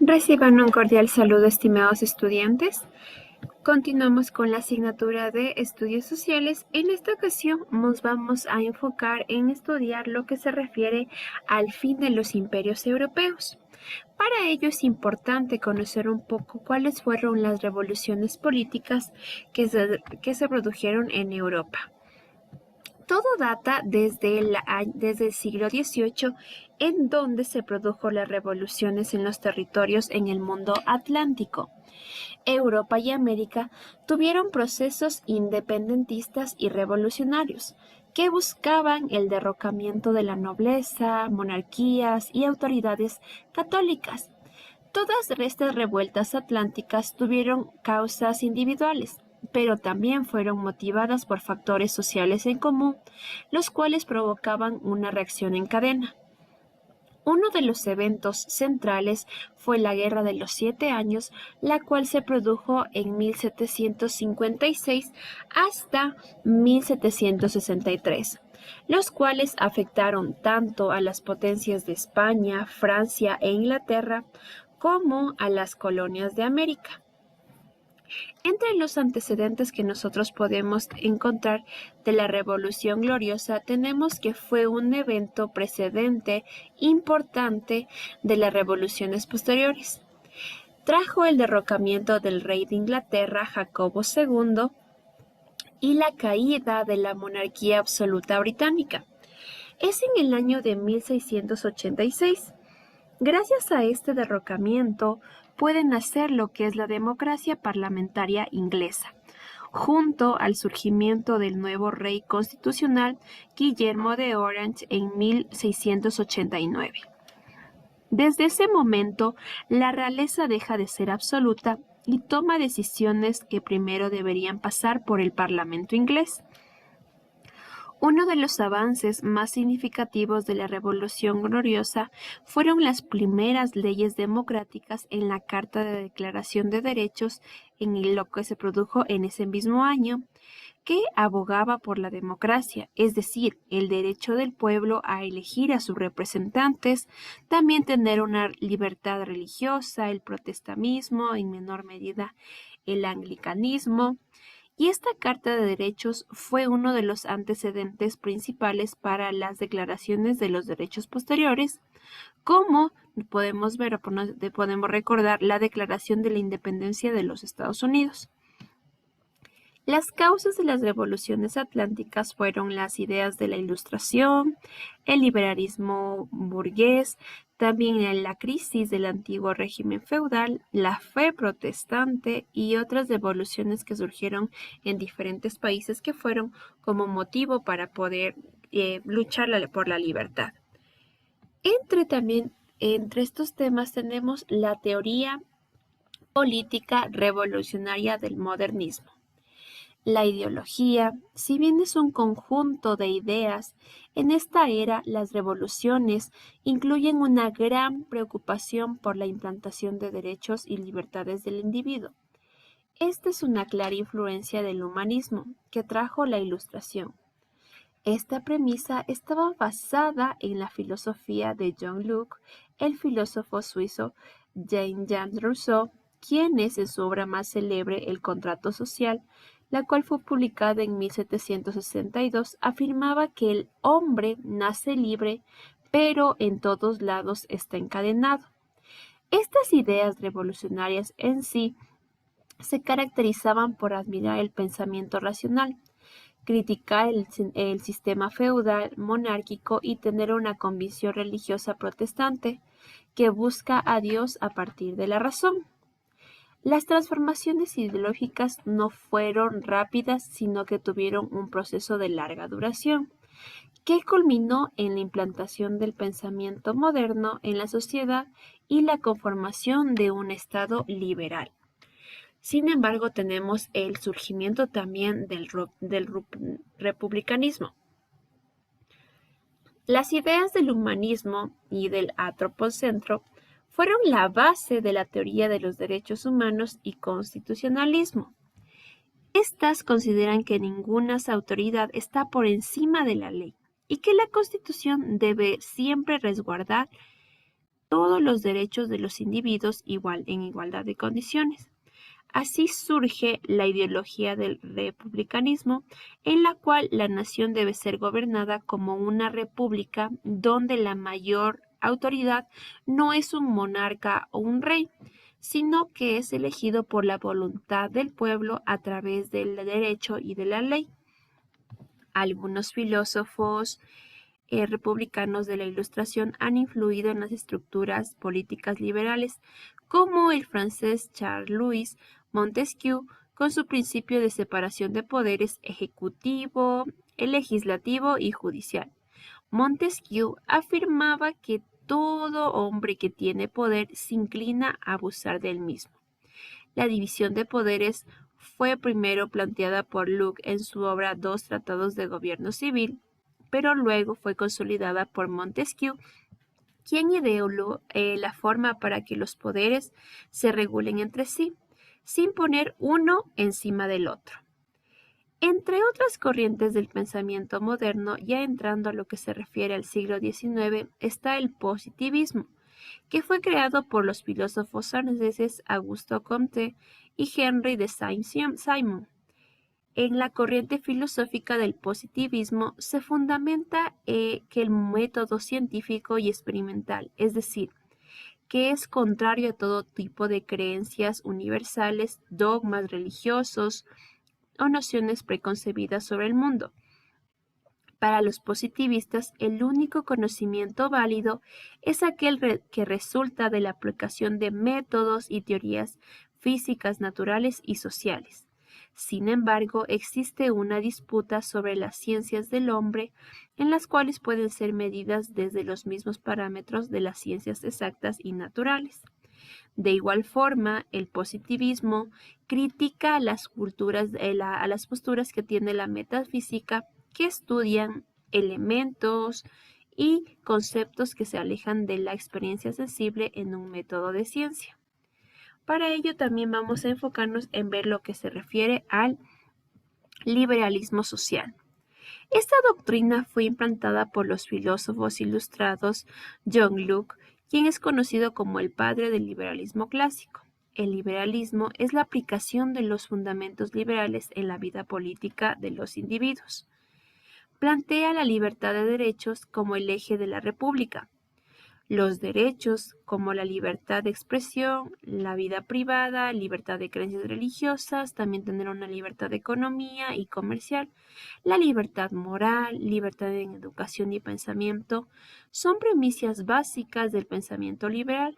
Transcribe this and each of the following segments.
Reciban un cordial saludo, estimados estudiantes. Continuamos con la asignatura de Estudios Sociales. En esta ocasión nos vamos a enfocar en estudiar lo que se refiere al fin de los imperios europeos. Para ello es importante conocer un poco cuáles fueron las revoluciones políticas que se produjeron en Europa. Todo data desde el siglo XVIII, en donde se produjo las revoluciones en los territorios en el mundo atlántico. Europa y América tuvieron procesos independentistas y revolucionarios que buscaban el derrocamiento de la nobleza, monarquías y autoridades católicas. Todas estas revueltas atlánticas tuvieron causas individuales, pero también fueron motivadas por factores sociales en común, los cuales provocaban una reacción en cadena. Uno de los eventos centrales fue la Guerra de los 7 Años, la cual se produjo en 1756 hasta 1763, los cuales afectaron tanto a las potencias de España, Francia e Inglaterra como a las colonias de América. Entre los antecedentes que nosotros podemos encontrar de la Revolución Gloriosa tenemos que fue un evento precedente importante de las revoluciones posteriores. Trajo el derrocamiento del rey de Inglaterra, Jacobo II, y la caída de la monarquía absoluta británica. Es en el año de 1686. Gracias a este derrocamiento puede nacer lo que es la democracia parlamentaria inglesa, junto al surgimiento del nuevo rey constitucional Guillermo de Orange en 1689. Desde ese momento, la realeza deja de ser absoluta y toma decisiones que primero deberían pasar por el Parlamento inglés. Uno de los avances más significativos de la Revolución Gloriosa fueron las primeras leyes democráticas en la Carta de Declaración de Derechos, en lo que se produjo en ese mismo año, que abogaba por la democracia, es decir, el derecho del pueblo a elegir a sus representantes, también tener una libertad religiosa, el protestantismo, en menor medida el anglicanismo. Y esta Carta de Derechos fue uno de los antecedentes principales para las declaraciones de los derechos posteriores, como podemos ver o podemos recordar la Declaración de la Independencia de los Estados Unidos. Las causas de las revoluciones atlánticas fueron las ideas de la Ilustración, el liberalismo burgués, también la crisis del antiguo régimen feudal, la fe protestante y otras revoluciones que surgieron en diferentes países que fueron como motivo para poder luchar por la libertad. Entre estos temas tenemos la teoría política revolucionaria del modernismo. La ideología, si bien es un conjunto de ideas, en esta era las revoluciones incluyen una gran preocupación por la implantación de derechos y libertades del individuo. Esta es una clara influencia del humanismo que trajo la Ilustración. Esta premisa estaba basada en la filosofía de John Locke, el filósofo suizo Jean-Jacques Rousseau, quien es en su obra más célebre El contrato social, la cual fue publicada en 1762, afirmaba que el hombre nace libre, pero en todos lados está encadenado. Estas ideas revolucionarias en sí se caracterizaban por admirar el pensamiento racional, criticar el sistema feudal monárquico y tener una convicción religiosa protestante que busca a Dios a partir de la razón. Las transformaciones ideológicas no fueron rápidas, sino que tuvieron un proceso de larga duración, que culminó en la implantación del pensamiento moderno en la sociedad y la conformación de un Estado liberal. Sin embargo, tenemos el surgimiento también del republicanismo. Las ideas del humanismo y del antropocentro fueron la base de la teoría de los derechos humanos y constitucionalismo. Estas consideran que ninguna autoridad está por encima de la ley y que la Constitución debe siempre resguardar todos los derechos de los individuos en igualdad de condiciones. Así surge la ideología del republicanismo, en la cual la nación debe ser gobernada como una república donde la mayor autoridad no es un monarca o un rey, sino que es elegido por la voluntad del pueblo a través del derecho y de la ley. Algunos filósofos republicanos de la Ilustración han influido en las estructuras políticas liberales, como el francés Charles-Louis Montesquieu, con su principio de separación de poderes ejecutivo, el legislativo y judicial. Montesquieu afirmaba que todo hombre que tiene poder se inclina a abusar del mismo. La división de poderes fue primero planteada por Locke en su obra Dos tratados de gobierno civil, pero luego fue consolidada por Montesquieu, quien ideó la forma para que los poderes se regulen entre sí, sin poner uno encima del otro. Entre otras corrientes del pensamiento moderno, ya entrando a lo que se refiere al siglo XIX, está el positivismo, que fue creado por los filósofos franceses Auguste Comte y Henry de Saint-Simon. En la corriente filosófica del positivismo se fundamenta que el método científico y experimental, es decir, que es contrario a todo tipo de creencias universales, dogmas religiosos o nociones preconcebidas sobre el mundo. Para los positivistas, el único conocimiento válido es aquel que resulta de la aplicación de métodos y teorías físicas, naturales y sociales. Sin embargo, existe una disputa sobre las ciencias del hombre, en las cuales pueden ser medidas desde los mismos parámetros de las ciencias exactas y naturales. De igual forma, el positivismo critica a las posturas que tiene la metafísica, que estudian elementos y conceptos que se alejan de la experiencia sensible en un método de ciencia. Para ello también vamos a enfocarnos en ver lo que se refiere al liberalismo social. Esta doctrina fue implantada por los filósofos ilustrados John Locke, quien es conocido como el padre del liberalismo clásico. El liberalismo es la aplicación de los fundamentos liberales en la vida política de los individuos. Plantea la libertad de derechos como el eje de la república. Los derechos como la libertad de expresión, la vida privada, libertad de creencias religiosas, también tener una libertad de economía y comercial, la libertad moral, libertad en educación y pensamiento, son premisas básicas del pensamiento liberal.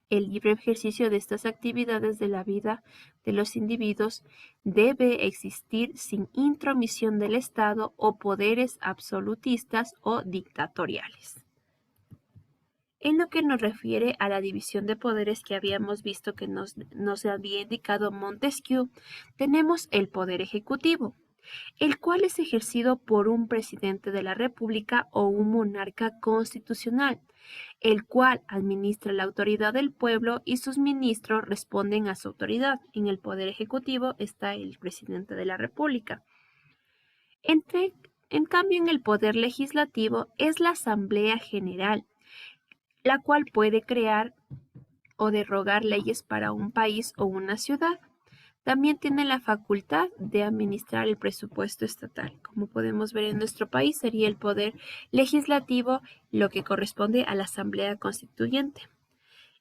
El libre ejercicio de estas actividades de la vida de los individuos debe existir sin intromisión del Estado o poderes absolutistas o dictatoriales. En lo que nos refiere a la división de poderes que habíamos visto que nos había indicado Montesquieu, tenemos el poder ejecutivo, el cual es ejercido por un presidente de la República o un monarca constitucional, el cual administra la autoridad del pueblo y sus ministros responden a su autoridad. En el poder ejecutivo está el presidente de la República. En cambio, en el poder legislativo es la Asamblea General, la cual puede crear o derogar leyes para un país o una ciudad. También tiene la facultad de administrar el presupuesto estatal. Como podemos ver en nuestro país, sería el poder legislativo lo que corresponde a la Asamblea Constituyente.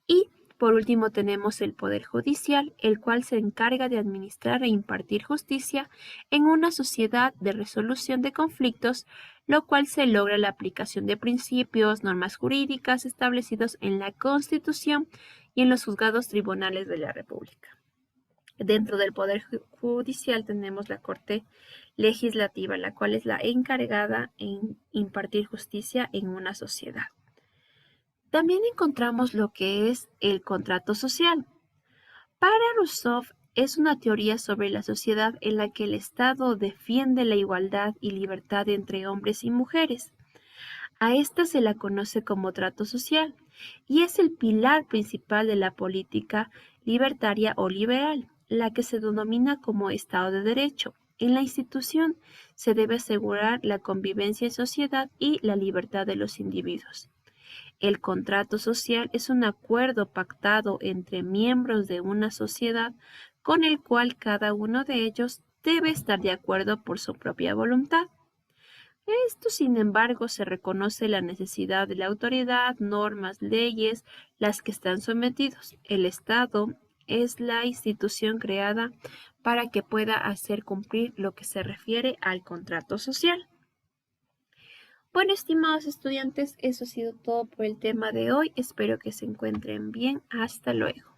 Y por último tenemos el Poder Judicial, el cual se encarga de administrar e impartir justicia en una sociedad de resolución de conflictos, lo cual se logra la aplicación de principios, normas jurídicas establecidos en la Constitución y en los juzgados tribunales de la República. Dentro del Poder Judicial tenemos la Corte Legislativa, la cual es la encargada en impartir justicia en una sociedad. También encontramos lo que es el contrato social. Para Rousseau es una teoría sobre la sociedad en la que el Estado defiende la igualdad y libertad entre hombres y mujeres. A esta se la conoce como trato social y es el pilar principal de la política libertaria o liberal, la que se denomina como Estado de Derecho. En la institución se debe asegurar la convivencia en sociedad y la libertad de los individuos. El contrato social es un acuerdo pactado entre miembros de una sociedad con el cual cada uno de ellos debe estar de acuerdo por su propia voluntad. Esto, sin embargo, se reconoce la necesidad de la autoridad, normas, leyes, las que están sometidos. El Estado es la institución creada para que pueda hacer cumplir lo que se refiere al contrato social. Bueno, estimados estudiantes, eso ha sido todo por el tema de hoy. Espero que se encuentren bien. Hasta luego.